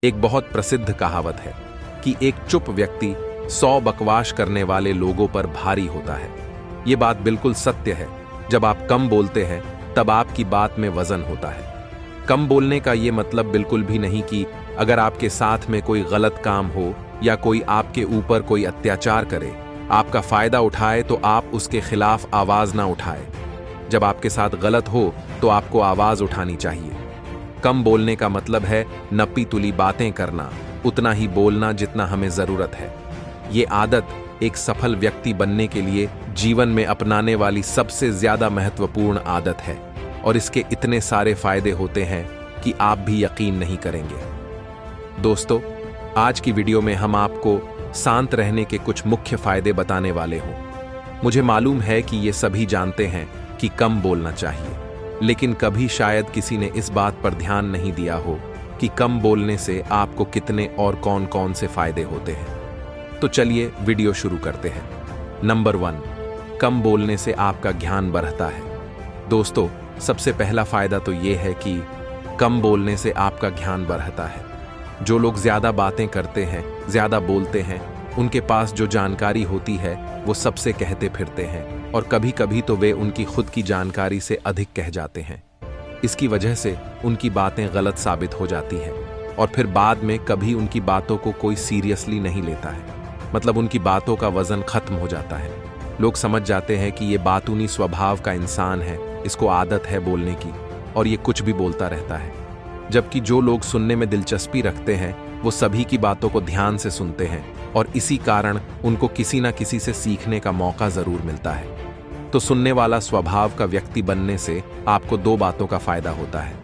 एक बहुत प्रसिद्ध कहावत है कि एक चुप व्यक्ति 100 बकवास करने वाले लोगों पर भारी होता है। ये बात बिल्कुल सत्य है। जब आप कम बोलते हैं तब आपकी बात में वजन होता है। कम बोलने का ये मतलब बिल्कुल भी नहीं कि अगर आपके साथ में कोई गलत काम हो या कोई आपके ऊपर कोई अत्याचार करे, आपका फायदा उठाए तो आप उसके खिलाफ आवाज ना उठाए। जब आपके साथ गलत हो तो आपको आवाज उठानी चाहिए। कम बोलने का मतलब है नपी तुली बातें करना, उतना ही बोलना जितना हमें जरूरत है। ये आदत एक सफल व्यक्ति बनने के लिए जीवन में अपनाने वाली सबसे ज्यादा महत्वपूर्ण आदत है और इसके इतने सारे फायदे होते हैं कि आप भी यकीन नहीं करेंगे। दोस्तों, आज की वीडियो में हम आपको शांत रहने के कुछ मुख्य फायदे बताने वाले हों। मुझे मालूम है कि ये सभी जानते हैं कि कम बोलना चाहिए, लेकिन कभी शायद किसी ने इस बात पर ध्यान नहीं दिया हो कि कम बोलने से आपको कितने और कौन-कौन से फायदे होते हैं। तो चलिए वीडियो शुरू करते हैं। नंबर 1, कम बोलने से आपका ज्ञान बढ़ता है। दोस्तों, सबसे पहला फायदा तो ये है कि कम बोलने से आपका ज्ञान बढ़ता है। जो लोग ज्यादा बातें करते हैं, ज्यादा बोलते हैं, उनके पास जो जानकारी होती है वो सबसे कहते फिरते हैं और कभी कभी तो वे उनकी खुद की जानकारी से अधिक कह जाते हैं। इसकी वजह से उनकी बातें गलत साबित हो जाती हैं और फिर बाद में कभी उनकी बातों को कोई सीरियसली नहीं लेता है। मतलब उनकी बातों का वजन खत्म हो जाता है। लोग समझ जाते हैं कि ये बातूनी स्वभाव का इंसान है, इसको आदत है बोलने की और ये कुछ भी बोलता रहता है। जबकि जो लोग सुनने में दिलचस्पी रखते हैं वो सभी की बातों को ध्यान से सुनते हैं और इसी कारण उनको किसी ना किसी से सीखने का मौका जरूर मिलता है। तो सुनने वाला स्वभाव का व्यक्ति बनने से आपको 2 बातों का फायदा होता है।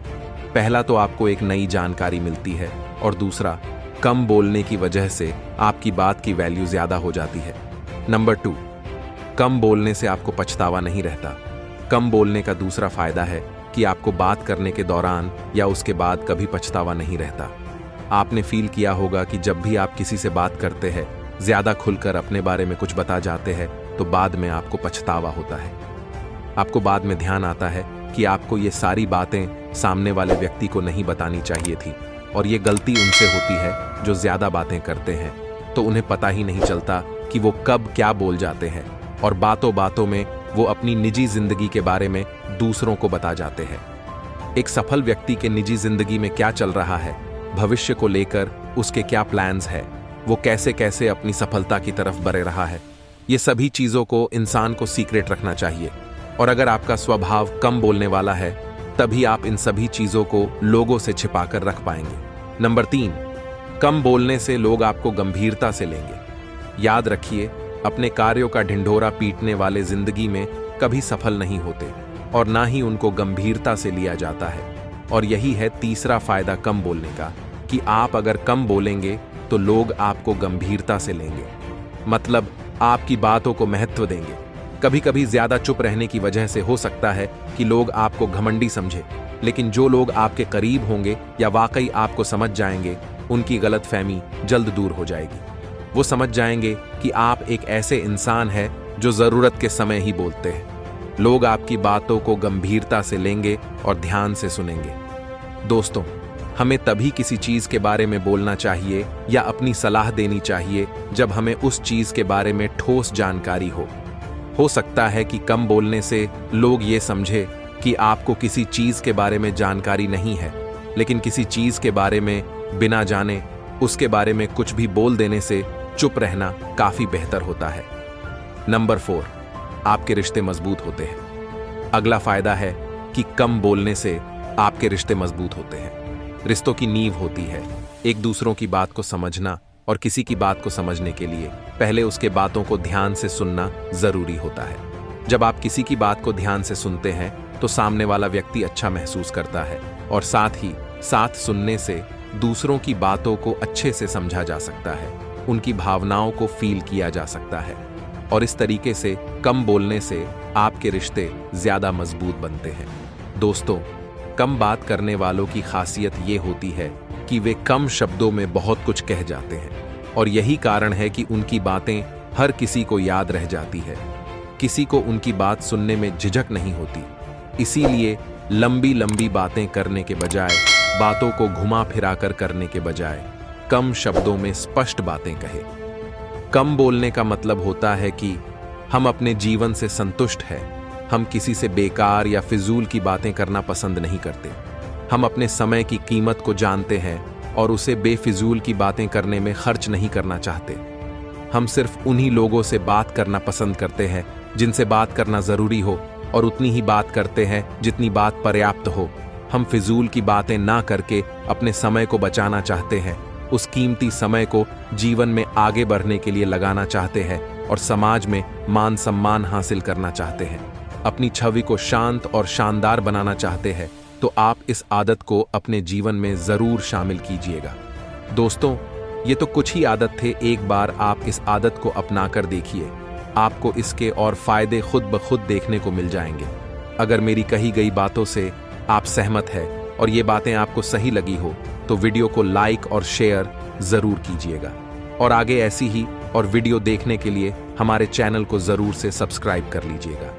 पहला तो आपको एक नई जानकारी मिलती है और दूसरा, कम बोलने की वजह से आपकी बात की वैल्यू ज्यादा हो जाती है। नंबर 2, कम बोलने से आपको पछतावा नहीं रहता। कम बोलने का दूसरा फायदा है कि आपको बात करने के दौरान या उसके बाद कभी पछतावा नहीं रहता। आपने फील किया होगा कि जब भी आप किसी से बात करते हैं, ज्यादा खुलकर अपने बारे में कुछ बता जाते हैं, तो बाद में आपको पछतावा होता है। आपको बाद में ध्यान आता है कि आपको ये सारी बातें सामने वाले व्यक्ति को नहीं बतानी चाहिए थी और ये गलती उनसे होती है जो ज्यादा बातें करते हैं। तो उन्हें पता ही नहीं चलता कि वो कब क्या बोल जाते हैं और बातों बातों में वो अपनी निजी जिंदगी के बारे में दूसरों को बता जाते हैं। एक सफल व्यक्ति के निजी जिंदगी में क्या चल रहा है, भविष्य को लेकर उसके क्या प्लान्स है, वो कैसे कैसे अपनी सफलता की तरफ बढ़ रहा है, ये सभी चीजों को इंसान को सीक्रेट रखना चाहिए। और अगर आपका स्वभाव कम बोलने वाला है तभी आप इन सभी चीजों को लोगों से छिपाकर रख पाएंगे। नंबर 3, कम बोलने से लोग आपको गंभीरता से लेंगे। याद रखिए, अपने कार्यों का ढिंढोरा पीटने वाले जिंदगी में कभी सफल नहीं होते और ना ही उनको गंभीरता से लिया जाता है। और यही है तीसरा फायदा कम बोलने का, कि आप अगर कम बोलेंगे तो लोग आपको गंभीरता से लेंगे, मतलब आपकी बातों को महत्व देंगे। कभी कभी ज्यादा चुप रहने की वजह से हो सकता है कि लोग आपको घमंडी समझे, लेकिन जो लोग आपके करीब होंगे या वाकई आपको समझ जाएंगे, उनकी गलतफहमी जल्द दूर हो जाएगी। वो समझ जाएंगे कि आप एक ऐसे इंसान हैं जो जरूरत के समय ही बोलते हैं। लोग आपकी बातों को गंभीरता से लेंगे और ध्यान से सुनेंगे। दोस्तों, हमें तभी किसी चीज के बारे में बोलना चाहिए या अपनी सलाह देनी चाहिए जब हमें उस चीज के बारे में ठोस जानकारी हो सकता है कि कम बोलने से लोग ये समझे कि आपको किसी चीज के बारे में जानकारी नहीं है, लेकिन किसी चीज के बारे में बिना जाने उसके बारे में कुछ भी बोल देने से चुप रहना काफी बेहतर होता है। नंबर 4, आपके रिश्ते मजबूत होते हैं। अगला फायदा है कि कम बोलने से आपके रिश्ते मजबूत होते हैं। रिश्तों की नींव होती है एक दूसरों की बात को समझना, और किसी की बात को समझने के लिए पहले उसके बातों को ध्यान से सुनना जरूरी होता है। जब आप किसी की बात को ध्यान से सुनते हैं तो सामने वाला व्यक्ति अच्छा महसूस करता है और साथ ही साथ सुनने से दूसरों की बातों को अच्छे से समझा जा सकता है, उनकी भावनाओं को फील किया जा सकता है और इस तरीके से कम बोलने से आपके रिश्ते ज्यादा मजबूत बनते हैं। दोस्तों, कम बात करने वालों की खासियत ये होती है कि वे कम शब्दों में बहुत कुछ कह जाते हैं और यही कारण है कि उनकी बातें हर किसी को याद रह जाती है। किसी को उनकी बात सुनने में झिझक नहीं होती। इसीलिए लंबी लंबी बातें करने के बजाय बातों को घुमा फिराकर करने के बजाय कम शब्दों में स्पष्ट बातें कहे। कम बोलने का मतलब होता है कि हम अपने जीवन से संतुष्ट हैं। हम किसी से बेकार या फिजूल की बातें करना पसंद नहीं करते। हम अपने समय की कीमत को जानते हैं और उसे बेफिजूल की बातें करने में खर्च नहीं करना चाहते। हम सिर्फ उन्हीं लोगों से बात करना पसंद करते हैं जिनसे बात करना जरूरी हो, और उतनी ही बात करते हैं जितनी बात पर्याप्त हो। हम फिजूल की बातें ना करके अपने समय को बचाना चाहते हैं। उस कीमती समय को जीवन में आगे बढ़ने के लिए लगाना चाहते हैं और समाज में मान सम्मान हासिल करना चाहते हैं। अपनी छवि को शांत और शानदार बनाना चाहते हैं तो आप इस आदत को अपने जीवन में जरूर शामिल कीजिएगा। दोस्तों, ये तो कुछ ही आदत थे। एक बार आप इस आदत को अपनाकर देखिए, आपको इसके और फायदे खुद ब खुद देखने को मिल जाएंगे। अगर मेरी कही गई बातों से आप सहमत हैं और ये बातें आपको सही लगी हो तो वीडियो को लाइक और शेयर जरूर कीजिएगा, और आगे ऐसी ही और वीडियो देखने के लिए हमारे चैनल को जरूर से सब्सक्राइब कर लीजिएगा।